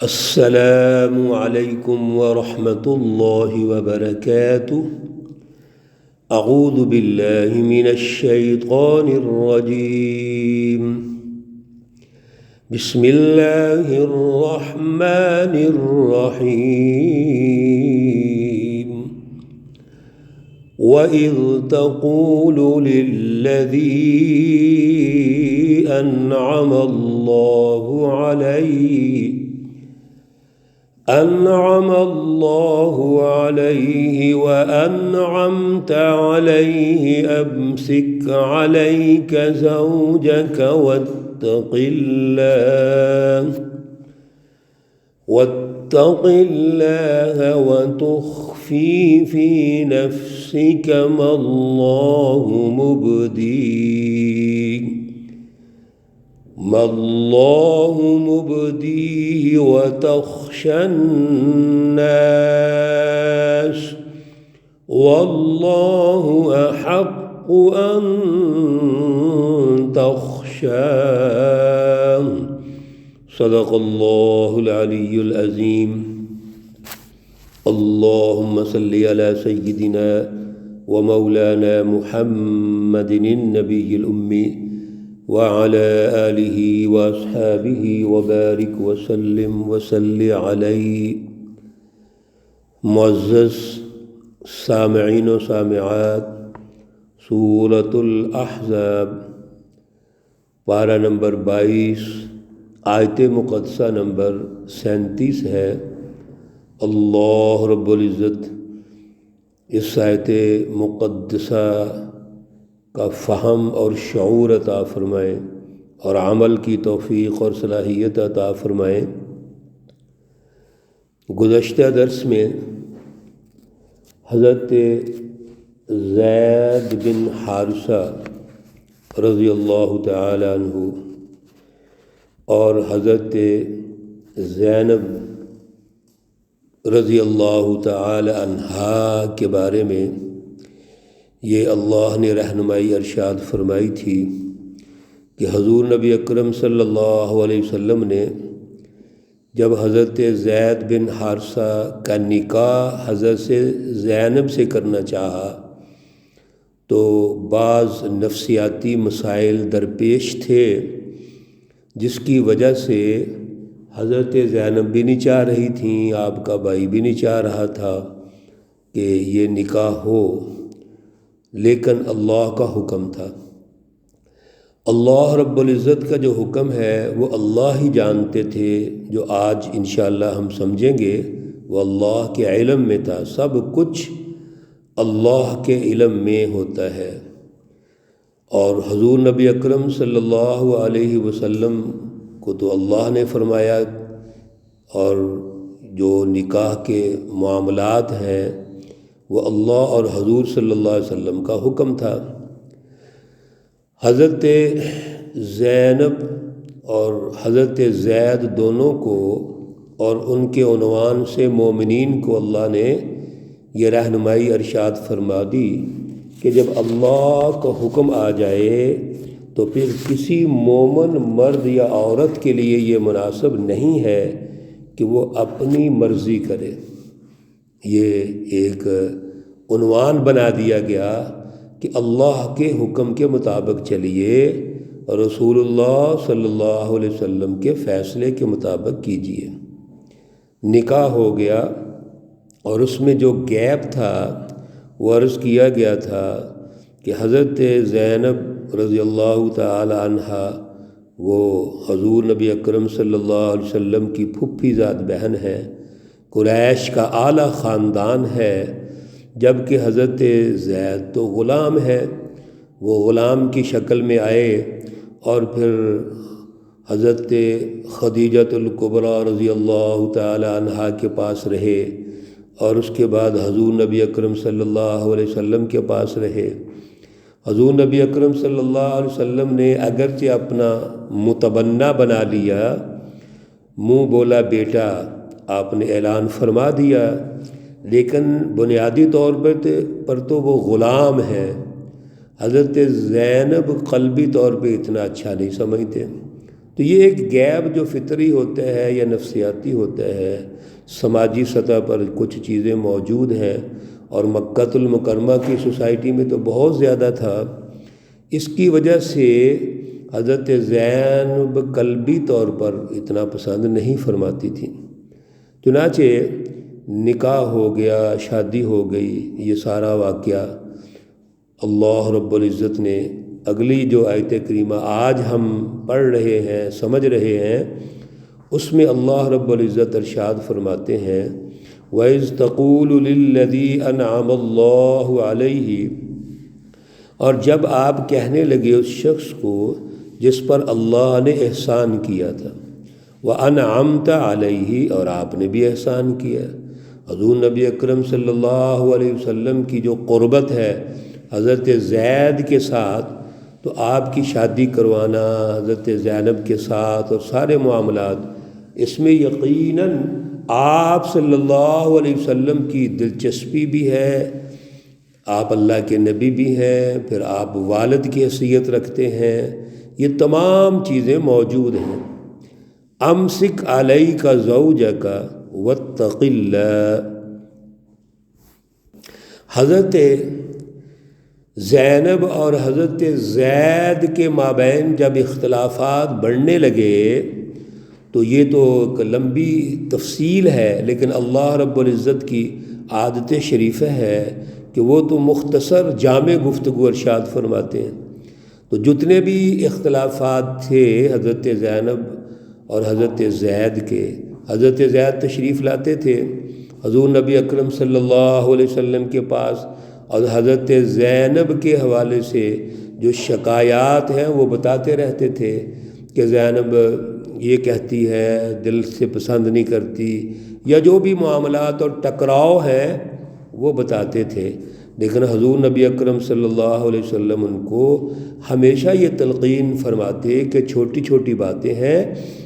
السلام علیکم ورحمۃ اللہ وبرکاتہ۔ اعوذ باللہ من الشیطان الرجیم۔ بسم اللہ الرحمن الرحیم۔ وَإِذْ تَقُولُ لِلَّذِي أَنْعَمَ اللَّهُ عليه وأنعمت عليه أمسك عليك زوجك واتق الله وتخفي في نفسك ما الله مبديه وتخشى الناس والله أحق أن تخشاه۔ صدق الله العلي العظيم۔ اللهم صل على سيدنا ومولانا محمد النبي الأمي وعلى آلہ واصحابہ وبارک وسلم وصلی علیہ۔ معزز سامعین و سامعات، سورۃ الاحزاب پارہ نمبر 22، آیت مقدسہ نمبر 37 ہے۔ اللہ رب العزت اس آیت مقدسہ کا فہم اور شعور عطا فرمائیں اور عمل کی توفیق اور صلاحیت عطا فرمائیں۔ گزشتہ درس میں حضرت زید بن حارثہ رضی اللہ تعالی عنہ اور حضرت زینب رضی اللہ تعالی عنہا کے بارے میں یہ اللہ نے رہنمائی ارشاد فرمائی تھی کہ حضور نبی اکرم صلی اللہ علیہ وسلم نے جب حضرت زید بن حارثہ کا نکاح حضرت زینب سے کرنا چاہا تو بعض نفسیاتی مسائل درپیش تھے، جس کی وجہ سے حضرت زینب بھی نہیں چاہ رہی تھیں، آپ کا بھائی بھی نہیں چاہ رہا تھا کہ یہ نکاح ہو، لیکن اللہ کا حکم تھا۔ اللہ رب العزت کا جو حکم ہے وہ اللہ ہی جانتے تھے، جو آج انشاءاللہ ہم سمجھیں گے وہ اللہ کے علم میں تھا۔ سب کچھ اللہ کے علم میں ہوتا ہے، اور حضور نبی اکرم صلی اللہ علیہ وسلم کو تو اللہ نے فرمایا، اور جو نکاح کے معاملات ہیں وہ اللہ اور حضور صلی اللہ علیہ وسلم کا حکم تھا۔ حضرت زینب اور حضرت زید دونوں کو اور ان کے عنوان سے مومنین کو اللہ نے یہ رہنمائی ارشاد فرما دی کہ جب اللہ کا حکم آ جائے تو پھر کسی مومن مرد یا عورت کے لیے یہ مناسب نہیں ہے کہ وہ اپنی مرضی کرے۔ یہ ایک عنوان بنا دیا گیا کہ اللہ کے حکم کے مطابق چلیے، رسول اللہ صلی اللہ علیہ وسلم کے فیصلے کے مطابق کیجیے۔ نکاح ہو گیا، اور اس میں جو گیپ تھا وہ عرض کیا گیا تھا کہ حضرت زینب رضی اللہ تعالی عنہا وہ حضور نبی اکرم صلی اللہ علیہ وسلم کی پھوپھی ذات بہن ہے، قریش کا اعلیٰ خاندان ہے، جبکہ حضرت زید تو غلام ہے۔ وہ غلام کی شکل میں آئے اور پھر حضرت خدیجۃ الکبریٰ رضی اللہ تعالی عنہا کے پاس رہے، اور اس کے بعد حضور نبی اکرم صلی اللہ علیہ وسلم کے پاس رہے۔ حضور نبی اکرم صلی اللہ علیہ وسلم نے اگرچہ اپنا متبنہ بنا لیا، منہ بولا بیٹا آپ نے اعلان فرما دیا، لیکن بنیادی طور پر تو وہ غلام ہے۔ حضرت زینب قلبی طور پہ اتنا اچھا نہیں سمجھتے، تو یہ ایک گیپ جو فطری ہوتا ہے یا نفسیاتی ہوتا ہے، سماجی سطح پر کچھ چیزیں موجود ہیں، اور مکہ المکرمہ کی سوسائٹی میں تو بہت زیادہ تھا، اس کی وجہ سے حضرت زینب قلبی طور پر اتنا پسند نہیں فرماتی تھیں۔ چنانچہ نکاح ہو گیا، شادی ہو گئی، یہ سارا واقعہ اللہ رب العزت نے اگلی جو آیت کریمہ آج ہم پڑھ رہے ہیں، سمجھ رہے ہیں، اس میں اللہ رب العزت ارشاد فرماتے ہیں وَإِذْ تَقُولُ لِلَّذِي أَنْعَمَ اللَّهُ عَلَيْهِ، اور جب آپ کہنے لگے اس شخص کو جس پر اللہ نے احسان کیا تھا، وَأَنْعَمْتَ عَلَيْهِ، اور آپ نے بھی احسان کیا۔ حضور نبی اکرم صلی اللہ علیہ وسلم کی جو قربت ہے حضرت زید کے ساتھ، تو آپ کی شادی کروانا حضرت زینب کے ساتھ اور سارے معاملات، اس میں یقیناً آپ صلی اللہ علیہ وسلم کی دلچسپی بھی ہے، آپ اللہ کے نبی بھی ہیں، پھر آپ والد کی حیثیت رکھتے ہیں، یہ تمام چیزیں موجود ہیں۔ امسک علیک زوجک واتق اللہ، حضرت زینب اور حضرت زید کے مابین جب اختلافات بڑھنے لگے، تو یہ تو ایک لمبی تفصیل ہے، لیکن اللہ رب العزت کی عادت شریفہ ہے کہ وہ تو مختصر جامع گفتگو ارشاد فرماتے ہیں۔ تو جتنے بھی اختلافات تھے حضرت زینب اور حضرت زید کے، حضرت زید تشریف لاتے تھے حضور نبی اکرم صلی اللہ علیہ وسلم کے پاس، اور حضرت زینب کے حوالے سے جو شکایات ہیں وہ بتاتے رہتے تھے کہ زینب یہ کہتی ہے، دل سے پسند نہیں کرتی، یا جو بھی معاملات اور ٹکراؤ ہیں وہ بتاتے تھے۔ لیکن حضور نبی اکرم صلی اللہ علیہ وسلم ان کو ہمیشہ یہ تلقین فرماتے کہ چھوٹی چھوٹی باتیں ہیں،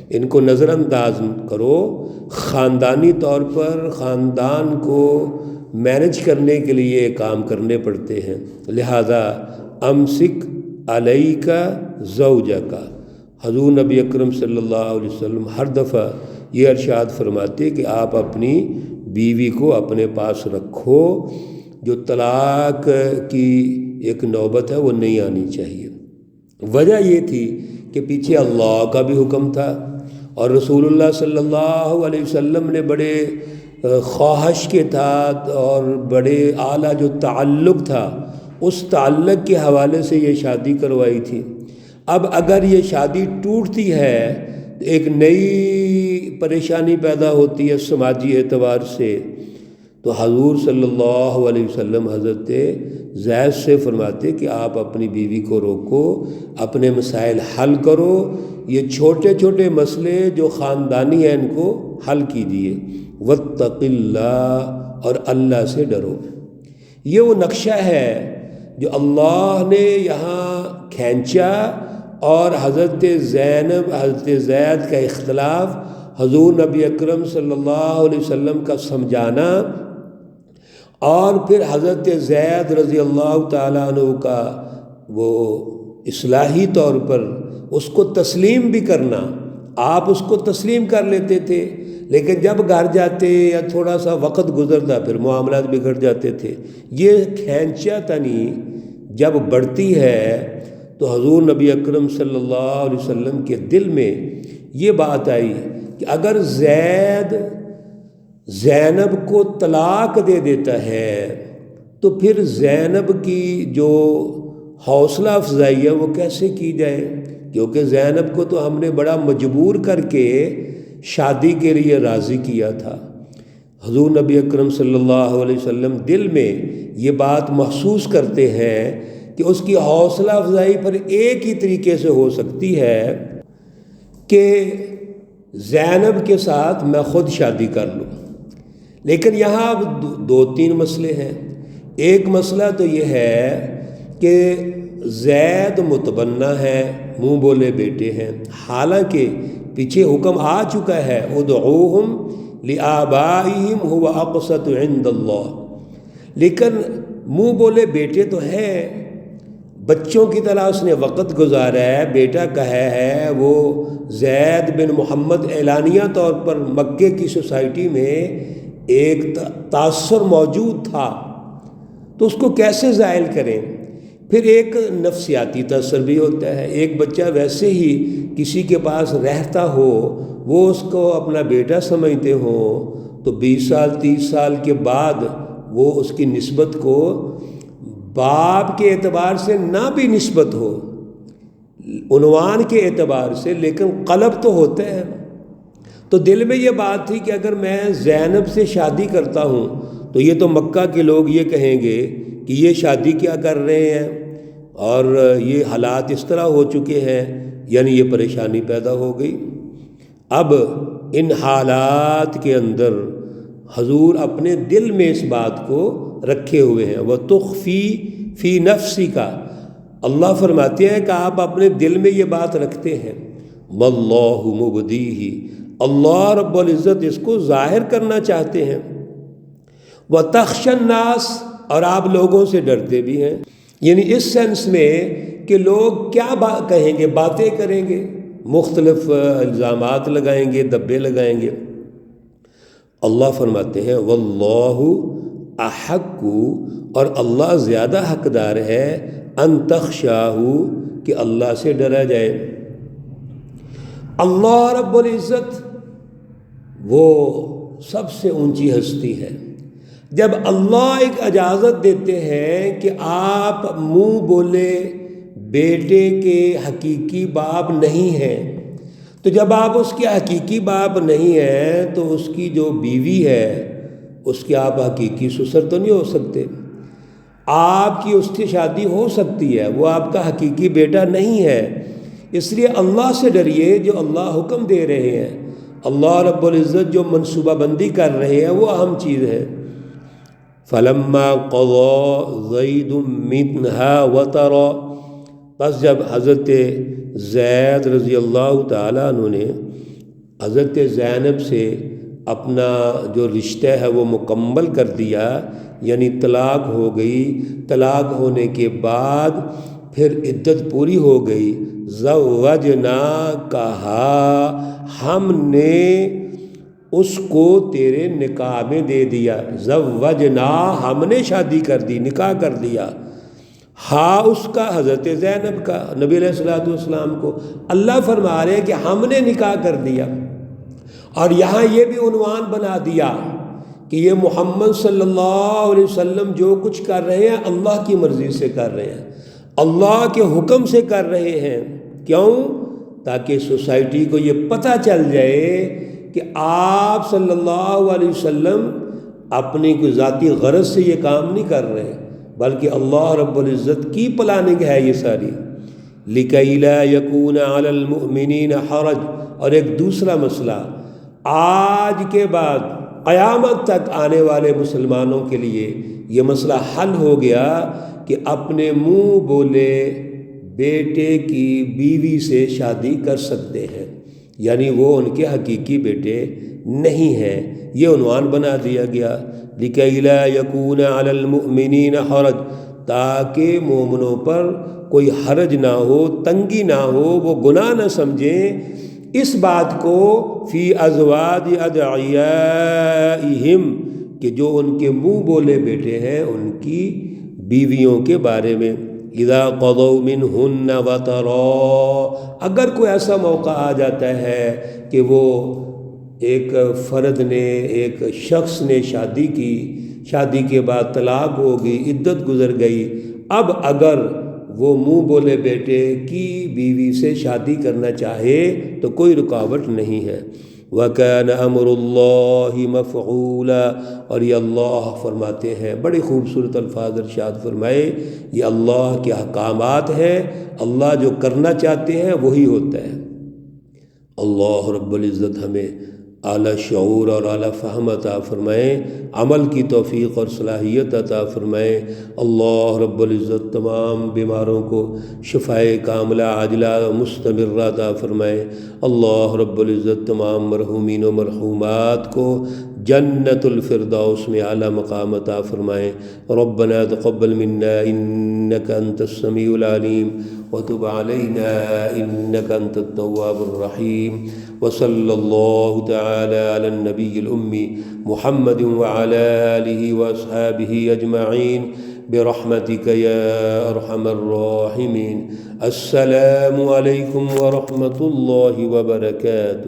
ان کو نظر انداز کرو، خاندانی طور پر خاندان کو مینج کرنے کے لیے کام کرنے پڑتے ہیں، لہذا امسک علیک زوجک، حضور نبی اکرم صلی اللہ علیہ وسلم ہر دفعہ یہ ارشاد فرماتے کہ آپ اپنی بیوی کو اپنے پاس رکھو، جو طلاق کی ایک نوبت ہے وہ نہیں آنی چاہیے۔ وجہ یہ تھی کہ پیچھے اللہ کا بھی حکم تھا، اور رسول اللہ صلی اللہ علیہ وسلم نے بڑے خواہش کے ساتھ اور بڑے اعلیٰ جو تعلق تھا اس تعلق کے حوالے سے یہ شادی کروائی تھی۔ اب اگر یہ شادی ٹوٹتی ہے تو ایک نئی پریشانی پیدا ہوتی ہے سماجی اعتبار سے، تو حضور صلی اللہ علیہ وسلم حضرت زید سے فرماتے کہ آپ اپنی بیوی کو روکو، اپنے مسائل حل کرو، یہ چھوٹے چھوٹے مسئلے جو خاندانی ہیں ان کو حل کیجیے، واتق اللہ، اور اللہ سے ڈرو۔ یہ وہ نقشہ ہے جو اللہ نے یہاں کھینچا، اور حضرت زینب حضرت زید کا اختلاف، حضور نبی اکرم صلی اللہ علیہ وسلم کا سمجھانا، اور پھر حضرت زید رضی اللہ تعالیٰ عنہ کا وہ اصلاحی طور پر اس کو تسلیم بھی کرنا۔ آپ اس کو تسلیم کر لیتے تھے، لیکن جب گھر جاتے یا تھوڑا سا وقت گزرتا پھر معاملات بگڑ جاتے تھے۔ یہ کھینچا تنی جب بڑھتی ہے تو حضور نبی اکرم صلی اللہ علیہ وسلم کے دل میں یہ بات آئی کہ اگر زینب کو طلاق دے دیتا ہے تو پھر زینب کی جو حوصلہ افزائی ہے وہ کیسے کی جائے، کیونکہ زینب کو تو ہم نے بڑا مجبور کر کے شادی کے لیے راضی کیا تھا۔ حضور نبی اکرم صلی اللہ علیہ وسلم دل میں یہ بات محسوس کرتے ہیں کہ اس کی حوصلہ افزائی پر ایک ہی طریقے سے ہو سکتی ہے کہ زینب کے ساتھ میں خود شادی کر لوں۔ لیکن یہاں اب دو تین مسئلے ہیں۔ ایک مسئلہ تو یہ ہے کہ زید متبنہ ہے، منہ بولے بیٹے ہیں، حالانکہ پیچھے حکم آ چکا ہے ادعوہم لآبائہم هو اقسط عند اللہ، لیکن منہ بولے بیٹے تو ہیں، بچوں کی طرح اس نے وقت گزارا ہے، بیٹا کہا ہے، وہ زید بن محمد اعلانیہ طور پر مکے کی سوسائٹی میں ایک تاثر موجود تھا، تو اس کو کیسے زائل کریں؟ پھر ایک نفسیاتی تاثر بھی ہوتا ہے، ایک بچہ ویسے ہی کسی کے پاس رہتا ہو، وہ اس کو اپنا بیٹا سمجھتے ہوں، تو 20 سال 30 سال کے بعد وہ اس کی نسبت کو باپ کے اعتبار سے نہ بھی نسبت ہو، عنوان کے اعتبار سے، لیکن قلب تو ہوتا ہے۔ تو دل میں یہ بات تھی کہ اگر میں زینب سے شادی کرتا ہوں تو یہ تو مکہ کے لوگ یہ کہیں گے کہ یہ شادی کیا کر رہے ہیں، اور یہ حالات اس طرح ہو چکے ہیں، یعنی یہ پریشانی پیدا ہو گئی۔ اب ان حالات کے اندر حضور اپنے دل میں اس بات کو رکھے ہوئے ہیں۔ وَتُخْفِي فِي نَفْسِكَ، اللہ فرماتے ہیں کہ آپ اپنے دل میں یہ بات رکھتے ہیں، وَاللَّهُ مُبْدِيهِ، اللہ رب العزت اس کو ظاہر کرنا چاہتے ہیں، وَتَخْشَى النَّاسَ، اور آپ لوگوں سے ڈرتے بھی ہیں، یعنی اس سینس میں کہ لوگ کیا کہیں گے، باتیں کریں گے، مختلف الزامات لگائیں گے، دبے لگائیں گے۔ اللہ فرماتے ہیں واللہ احق، اور اللہ زیادہ حقدار ہے ان تخشاہ، کہ اللہ سے ڈرا جائے۔ اللہ رب العزت وہ سب سے اونچی ہستی ہے۔ جب اللہ ایک اجازت دیتے ہیں کہ آپ منہ بولے بیٹے کے حقیقی باپ نہیں ہیں، تو جب آپ اس کے حقیقی باپ نہیں ہیں تو اس کی جو بیوی ہے اس کے آپ حقیقی سسر تو نہیں ہو سکتے۔ آپ کی اس سے شادی ہو سکتی ہے، وہ آپ کا حقیقی بیٹا نہیں ہے۔ اس لیے اللہ سے ڈریے جو اللہ حکم دے رہے ہیں، اللہ رب العزت جو منصوبہ بندی کر رہے ہیں وہ اہم چیز ہے۔ فَلَمَّا قَضَى زَيْدٌ مِّنْهَا وَطَرًا، بس جب حضرت زید رضی اللہ تعالیٰ عنہ نے حضرت زینب سے اپنا جو رشتہ ہے وہ مکمل کر دیا، یعنی طلاق ہو گئی، طلاق ہونے کے بعد پھر عدت پوری ہو گئی، زوجناکہا، ہم نے اس کو تیرے نکاح میں دے دیا، زوجنا، ہم نے شادی کر دی، نکاح کر دیا، ہاں اس کا، حضرت زینب کا، نبی علیہ الصلوۃ والسلام کو اللہ فرما رہے ہیں کہ ہم نے نکاح کر دیا۔ اور یہاں یہ بھی عنوان بنا دیا کہ یہ محمد صلی اللہ علیہ وسلم جو کچھ کر رہے ہیں اللہ کی مرضی سے کر رہے ہیں، اللہ کے حکم سے کر رہے ہیں۔ کیوں؟ تاکہ سوسائٹی کو یہ پتہ چل جائے کہ آپ صلی اللہ علیہ وسلم اپنی کوئی ذاتی غرض سے یہ کام نہیں کر رہے، بلکہ اللہ رب العزت کی پلاننگ ہے یہ ساری۔ لِكَيْ لَا يَكُونَ عَلَى الْمُؤْمِنِينَ حَرَجٌ، اور ایک دوسرا مسئلہ، آج کے بعد قیامت تک آنے والے مسلمانوں کے لیے یہ مسئلہ حل ہو گیا کہ اپنے منہ بولے بیٹے کی بیوی سے شادی کر سکتے ہیں، یعنی وہ ان کے حقیقی بیٹے نہیں ہیں، یہ عنوان بنا دیا گیا۔ لِكَيْ لَا يَكُونَ عَلَى الْمُؤْمِنِينَ حَرَجٌ، تاکہ مومنوں پر کوئی حرج نہ ہو، تنگی نہ ہو، وہ گناہ نہ سمجھیں اس بات کو، فی ازواج ادعیائہم، کہ جو ان کے منہ بولے بیٹے ہیں ان کی بیویوں کے بارے میں، اذا قضوا منہن وطرا، اگر کوئی ایسا موقع آ جاتا ہے کہ وہ ایک فرد نے، ایک شخص نے شادی کی، شادی کے بعد طلاق ہو گئی، عدت گزر گئی، اب اگر وہ منہ بولے بیٹے کی بیوی سے شادی کرنا چاہے تو کوئی رکاوٹ نہیں ہے۔ وَكَانَ أَمْرُ اللَّهِ مَفْعُولًا، اور یہ اللہ فرماتے ہیں، بڑی خوبصورت الفاظ ارشاد فرمائے، یہ اللہ کے احکامات ہیں، اللہ جو کرنا چاہتے ہیں وہی ہوتا ہے۔ اللہ رب العزت ہمیں اعلیٰ شعور اور اعلیٰ فہم عطا فرمائیں، عمل کی توفیق اور صلاحیت عطا فرمائیں۔ اللہ رب العزت تمام بیماروں کو شفائے کاملہ عاجلہ مستمرہ عطا فرمائیں۔ اللہ رب العزت تمام مرحومین و مرحومات کو جنت الفردوس میں اعلیٰ مقام عطا فرمائیں۔ ربنا تقبل منا انك انت السمیع العلیم وتب علینا انك انت التواب الرحیم، وصلی اللہ تعالی علی النبی الامی محمد وعلی آلہ واصحابہ اجمعین برحمتک یا ارحم الراحمین۔ السلام علیکم ورحمۃ اللہ وبرکاتہ۔